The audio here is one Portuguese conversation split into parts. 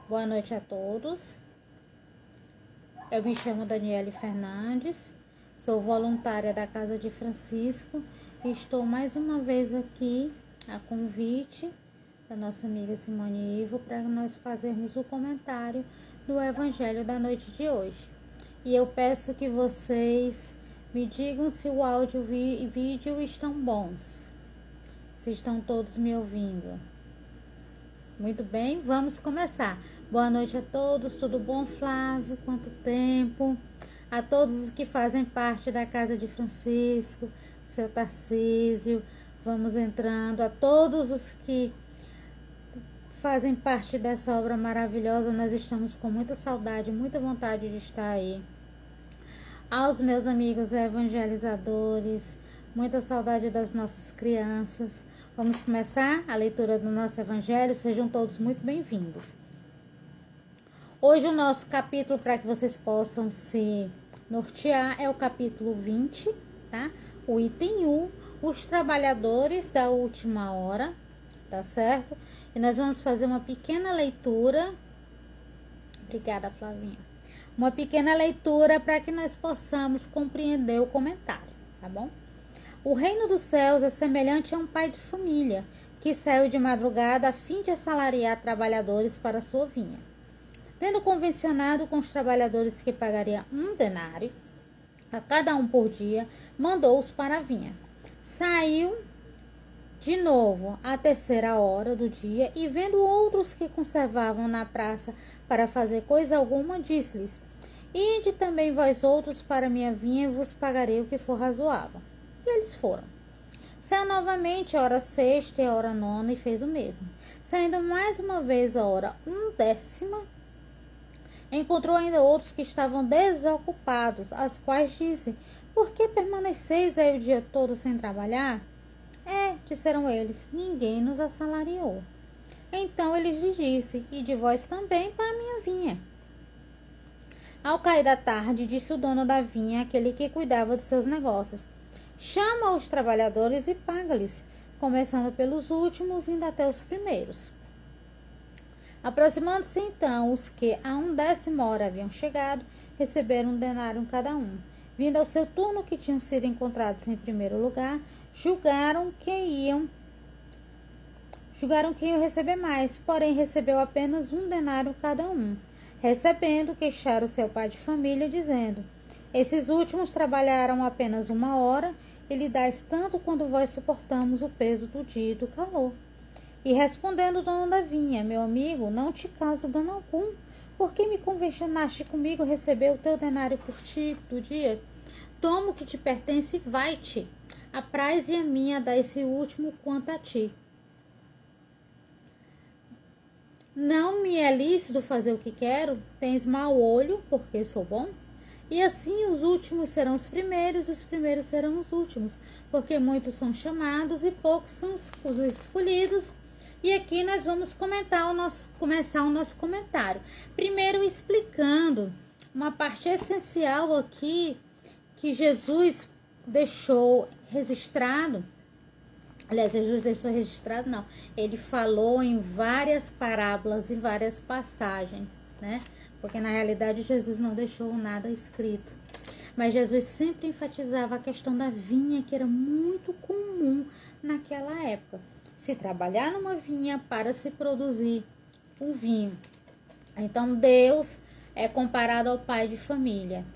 Boa noite a todos. Eu me chamo Daniele Fernandes, sou voluntária da Casa de Francisco e estou mais uma vez aqui a convite da nossa amiga Simone Ivo para nós fazermos o comentário do Evangelho da noite de hoje. E eu peço que vocês me digam se o áudio e vídeo estão bons, se estão todos me ouvindo. Muito bem, vamos começar. Boa noite a todos, tudo bom, Flávio? Quanto tempo? A todos os que fazem parte da Casa de Francisco, seu Tarcísio, vamos entrando. A todos os que fazem parte dessa obra maravilhosa, nós estamos com muita saudade, muita vontade de estar aí. Aos meus amigos evangelizadores, muita saudade das nossas crianças. Vamos começar a leitura do nosso evangelho, sejam todos muito bem-vindos. Hoje o nosso capítulo, para que vocês possam se nortear, é o capítulo 20, tá? O item 1, os trabalhadores da última hora, tá certo? E nós vamos fazer uma pequena leitura. Obrigada, Flavinha. Uma pequena leitura para que nós possamos compreender o comentário, tá bom? O reino dos céus é semelhante a um pai de família que saiu de madrugada a fim de assalariar trabalhadores para sua vinha. Tendo convencionado com os trabalhadores que pagaria 1 denário a cada um por dia, mandou-os para a vinha. Saiu de novo à 3ª hora do dia e, vendo outros que conservavam na praça para fazer coisa alguma, disse-lhes: Ide também vós outros para minha vinha e vos pagarei o que for razoável. E eles foram. Saiu novamente a hora 6ª e a hora 9ª e fez o mesmo. Saindo mais uma vez a hora 1/10, encontrou ainda outros que estavam desocupados, aos quais disse: Por que permaneceis aí o dia todo sem trabalhar? Disseram eles, ninguém nos assalariou. Então ele lhes disse: Ide vós também para a minha vinha. Ao cair da tarde, disse o dono da vinha, aquele que cuidava dos seus negócios: Chama os trabalhadores e paga-lhes, começando pelos últimos, indo até os primeiros. Aproximando-se então os que a 1/10 hora haviam chegado, receberam 1 denário cada um. Vindo ao seu turno, que tinham sido encontrados em primeiro lugar, julgaram que iam receber mais, porém recebeu apenas 1 denário cada um. Recebendo, queixaram-se ao pai de família, dizendo: Esses últimos trabalharam apenas 1 hora, e lhe dais tanto quanto vós suportamos o peso do dia e do calor. E respondendo o dono da vinha: Meu amigo, não te caso dano algum. Por que me convencionaste comigo receber o teu denário por ti do dia? Toma o que te pertence e vai-te. Apraz-e a mim a dar esse último quanto a ti. Não me é lícito fazer o que quero? Tens mau olho, porque sou bom? E assim os últimos serão os primeiros, e os primeiros serão os últimos, porque muitos são chamados e poucos são os escolhidos. E aqui nós vamos começar o nosso comentário. Primeiro explicando uma parte essencial aqui que Jesus deixou registrado. Aliás, Jesus deixou registrado, não. Ele falou em várias parábolas e várias passagens, né? Porque na realidade Jesus não deixou nada escrito. Mas Jesus sempre enfatizava a questão da vinha, que era muito comum naquela época. Se trabalhar numa vinha para se produzir o vinho. Então Deus é comparado ao pai de família.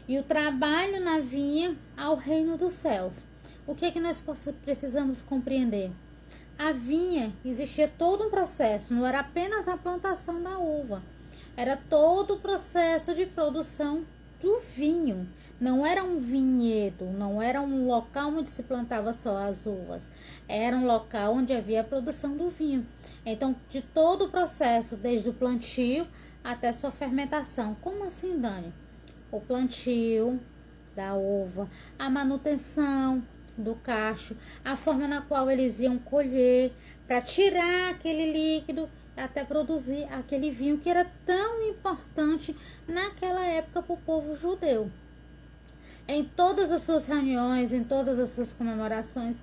E o trabalho na vinha ao reino dos céus. O que é que nós precisamos compreender? A vinha existia todo um processo, não era apenas a plantação da uva. Era todo o processo de produção do vinho. Não era um vinhedo, não era um local onde se plantava só as uvas. Era um local onde havia a produção do vinho. Então, de todo o processo, desde o plantio até sua fermentação. Como assim, Dani? O plantio da uva, a manutenção do cacho, a forma na qual eles iam colher para tirar aquele líquido até produzir aquele vinho que era tão importante naquela época para o povo judeu. Em todas as suas reuniões, em todas as suas comemorações,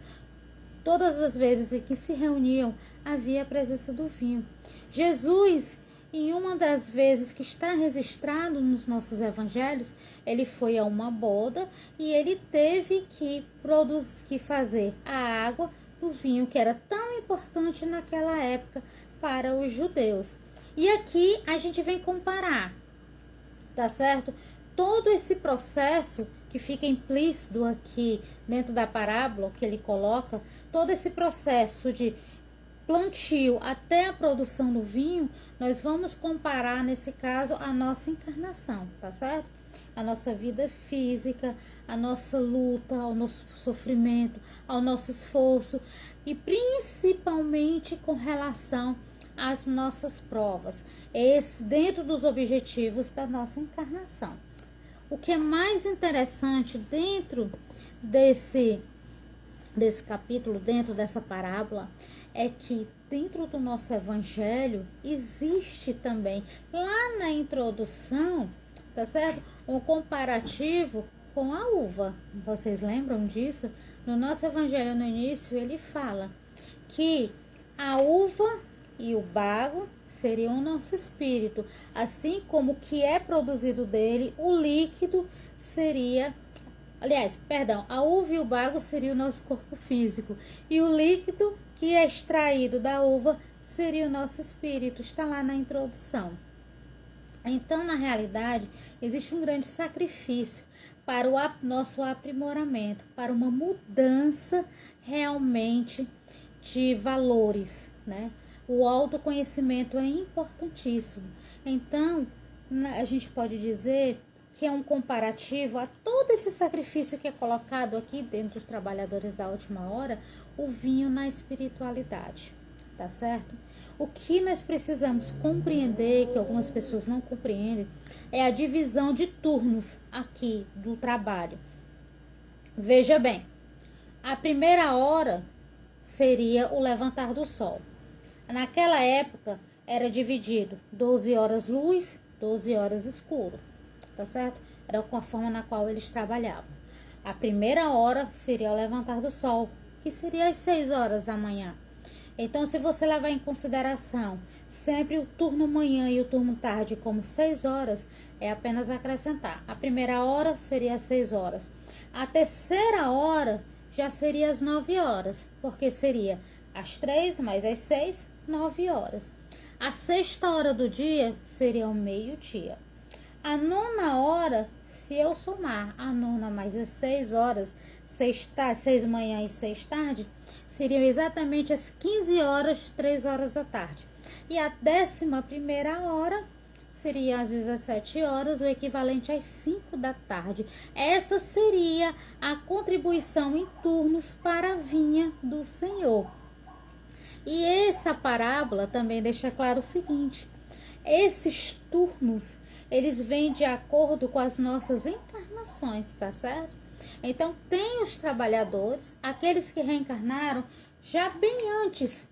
todas as vezes em que se reuniam, havia a presença do vinho. Jesus em uma das vezes que está registrado nos nossos evangelhos, ele foi a uma boda e ele teve que fazer a água do vinho, que era tão importante naquela época para os judeus. E aqui a gente vem comparar, tá certo? Todo esse processo que fica implícito aqui dentro da parábola que ele coloca, todo esse processo de plantio até a produção do vinho, nós vamos comparar nesse caso a nossa encarnação, tá certo? A nossa vida física, a nossa luta, ao nosso sofrimento, ao nosso esforço e principalmente com relação às nossas provas, esse dentro dos objetivos da nossa encarnação. O que é mais interessante dentro desse capítulo, dentro dessa parábola, é que dentro do nosso evangelho existe também, lá na introdução, tá certo? Um comparativo com a uva. Vocês lembram disso? No nosso evangelho, no início, ele fala que a uva e o bago seriam o nosso espírito, assim como o que é produzido dele, o líquido seria... a uva e o bago seria o nosso corpo físico, e o líquido que é extraído da uva seria o nosso espírito, está lá na introdução. Então, na realidade, existe um grande sacrifício para o nosso aprimoramento, para uma mudança realmente de valores, né? O autoconhecimento é importantíssimo. Então, a gente pode dizer que é um comparativo a todo esse sacrifício que é colocado aqui dentro dos trabalhadores da última hora, o vinho na espiritualidade, tá certo? O que nós precisamos compreender, que algumas pessoas não compreendem, é a divisão de turnos aqui do trabalho. Veja bem, a primeira hora seria o levantar do sol. Naquela época era dividido 12 horas luz, 12 horas escuro, tá certo? Era com a forma na qual eles trabalhavam. A primeira hora seria o levantar do sol, que seria às 6 horas da manhã. Então, se você levar em consideração sempre o turno manhã e o turno tarde como 6 horas, é apenas acrescentar. A primeira hora seria às 6 horas. A terceira hora já seria às 9 horas, porque seria às 3 mais às 6, 9 horas. A sexta hora do dia seria o meio-dia. A nona hora, se eu somar a nona mais as 6 horas, 6 manhã e 6 tarde, seriam exatamente as 15 horas, 3 horas da tarde. E a 11ª hora seria às 17 horas, o equivalente às 5 da tarde. Essa seria a contribuição em turnos para a vinha do Senhor. E essa parábola também deixa claro o seguinte: esses turnos, eles vêm de acordo com as nossas encarnações, tá certo? Então, tem os trabalhadores, aqueles que reencarnaram já bem antes,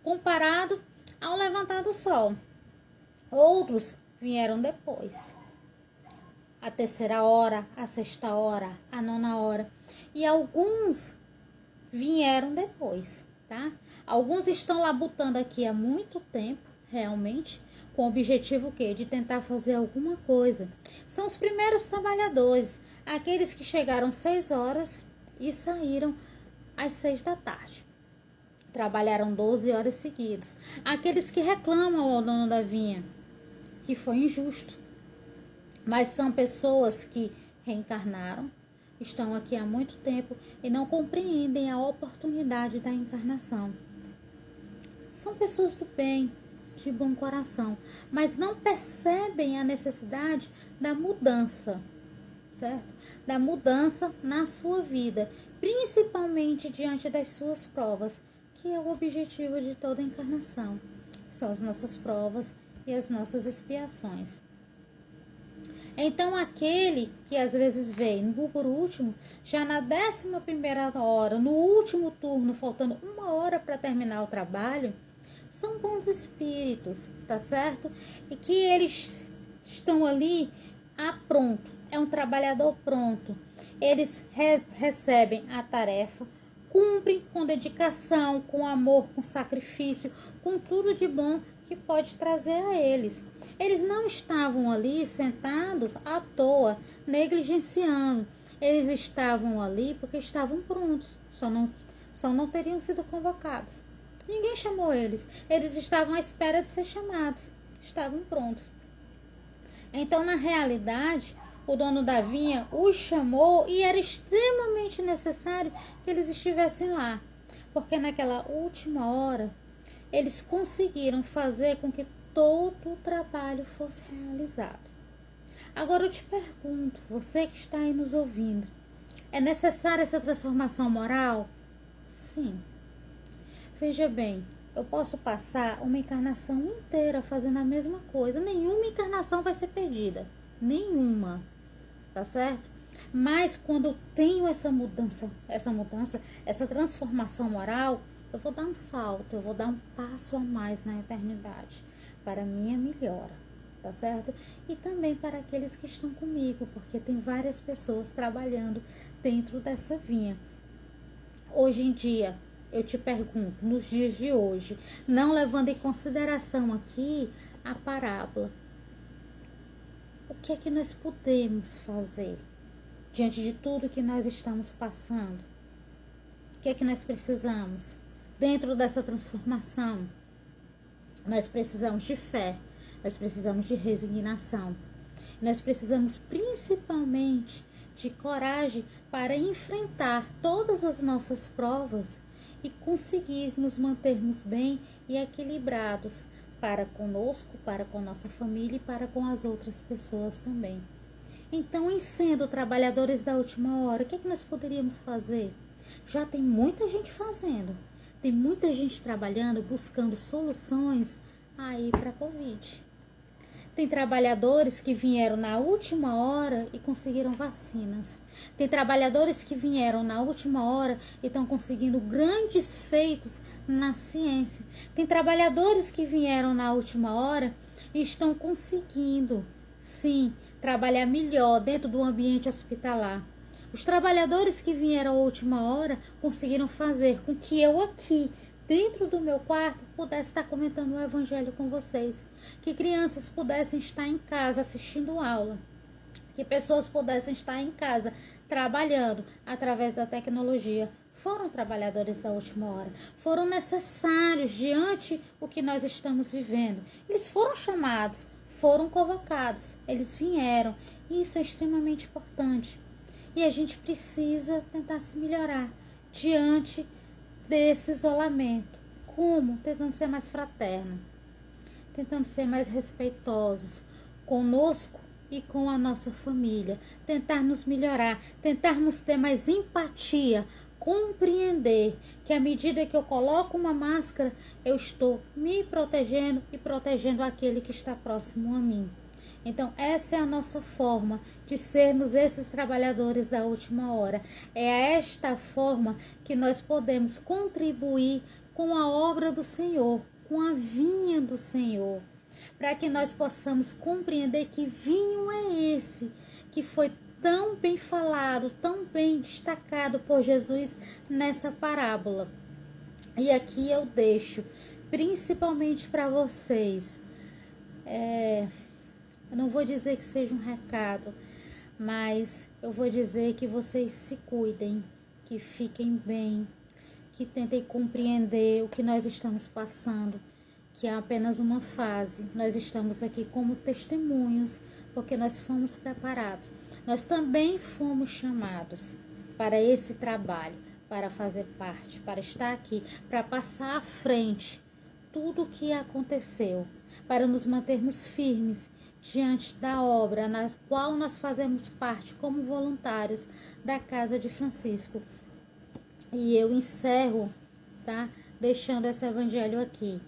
comparado ao levantar do sol. Outros vieram depois. A terceira hora, a sexta hora, a nona hora. E alguns vieram depois, tá? Alguns estão labutando aqui há muito tempo, realmente, com o objetivo quê? De tentar fazer alguma coisa. São os primeiros trabalhadores, aqueles que chegaram 6 horas e saíram às 6 da tarde. Trabalharam 12 horas seguidas. Aqueles que reclamam ao dono da vinha que foi injusto. Mas são pessoas que reencarnaram, estão aqui há muito tempo e não compreendem a oportunidade da encarnação. São pessoas do bem, de bom coração, mas não percebem a necessidade da mudança, certo? Da mudança na sua vida, principalmente diante das suas provas, que é o objetivo de toda encarnação. São as nossas provas e as nossas expiações. Então, aquele que às vezes vem por último, já na 11ª hora, no último turno, faltando 1 hora para terminar o trabalho, são bons espíritos, tá certo? E que eles estão ali pronto, é um trabalhador pronto. Eles recebem a tarefa, cumprem com dedicação, com amor, com sacrifício, com tudo de bom que pode trazer a eles. Eles não estavam ali sentados à toa, negligenciando. Eles estavam ali porque estavam prontos, só não teriam sido convocados. Ninguém chamou eles. Eles estavam à espera de ser chamados. Estavam prontos. Então, na realidade, o dono da vinha os chamou e era extremamente necessário que eles estivessem lá. Porque naquela última hora, eles conseguiram fazer com que todo o trabalho fosse realizado. Agora eu te pergunto, você que está aí nos ouvindo, é necessária essa transformação moral? Sim. Veja bem, eu posso passar uma encarnação inteira fazendo a mesma coisa. Nenhuma encarnação vai ser perdida. Nenhuma. Tá certo? Mas quando eu tenho essa mudança, essa transformação moral, eu vou dar um salto, eu vou dar um passo a mais na eternidade para minha melhora, tá certo? E também para aqueles que estão comigo, porque tem várias pessoas trabalhando dentro dessa vinha. Hoje em dia, eu te pergunto, nos dias de hoje, não levando em consideração aqui a parábola, o que é que nós podemos fazer diante de tudo que nós estamos passando? O que é que nós precisamos? Dentro dessa transformação, nós precisamos de fé, nós precisamos de resignação, nós precisamos principalmente de coragem para enfrentar todas as nossas provas e conseguir nos mantermos bem e equilibrados para conosco, para com nossa família e para com as outras pessoas também. Então, em sendo trabalhadores da última hora, o que é que nós poderíamos fazer? Já tem muita gente fazendo, tem muita gente trabalhando, buscando soluções aí para a Covid. Tem trabalhadores que vieram na última hora e conseguiram vacinas. Tem trabalhadores que vieram na última hora e estão conseguindo grandes feitos na ciência. Tem trabalhadores que vieram na última hora e estão conseguindo, sim, trabalhar melhor dentro do ambiente hospitalar. Os trabalhadores que vieram à última hora conseguiram fazer com que eu aqui, dentro do meu quarto, pudesse estar comentando o evangelho com vocês. Que crianças pudessem estar em casa assistindo aula. Que pessoas pudessem estar em casa trabalhando através da tecnologia. Foram trabalhadores da última hora. Foram necessários diante o que nós estamos vivendo. Eles foram chamados, foram convocados, eles vieram. Isso é extremamente importante. E a gente precisa tentar se melhorar diante desse isolamento. Como? Tentando ser mais fraterno, tentando ser mais respeitosos conosco e com a nossa família, tentar nos melhorar, tentarmos ter mais empatia, compreender que à medida que eu coloco uma máscara, eu estou me protegendo e protegendo aquele que está próximo a mim. Então, essa é a nossa forma de sermos esses trabalhadores da última hora. É esta forma que nós podemos contribuir com a obra do Senhor, com a vinha do Senhor, para que nós possamos compreender que vinho é esse, que foi tão bem falado, tão bem destacado por Jesus nessa parábola. E aqui eu deixo, principalmente para vocês, eu não vou dizer que seja um recado, mas eu vou dizer que vocês se cuidem, que fiquem bem, que tentem compreender o que nós estamos passando, que é apenas uma fase. Nós estamos aqui como testemunhos, porque nós fomos preparados. Nós também fomos chamados para esse trabalho, para fazer parte, para estar aqui, para passar à frente tudo o que aconteceu, para nos mantermos firmes diante da obra na qual nós fazemos parte como voluntários da Casa de Francisco. E eu encerro, tá? Deixando esse evangelho aqui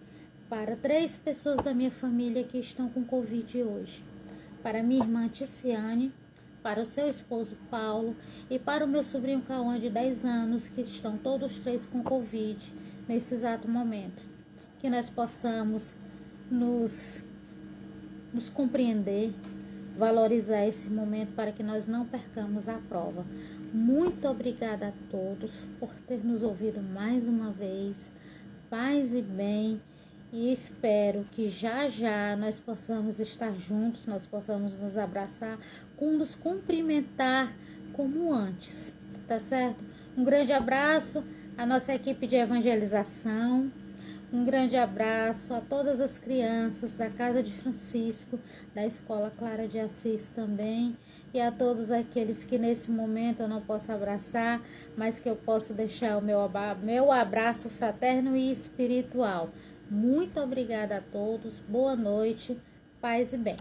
para 3 pessoas da minha família que estão com Covid hoje. Para minha irmã Ticiane, para o seu esposo Paulo e para o meu sobrinho Cauã de 10 anos, que estão todos 3 com Covid nesse exato momento. Que nós possamos nos compreender, valorizar esse momento para que nós não percamos a prova. Muito obrigada a todos por ter nos ouvido mais uma vez. Paz e bem. e espero que já já nós possamos estar juntos, nós possamos nos abraçar, nos cumprimentar como antes, tá certo? Um grande abraço à nossa equipe de evangelização, um grande abraço a todas as crianças da Casa de Francisco, da Escola Clara de Assis também, e a todos aqueles que nesse momento eu não posso abraçar, mas que eu posso deixar o meu abraço fraterno e espiritual. Muito obrigada a todos, boa noite, paz e bem.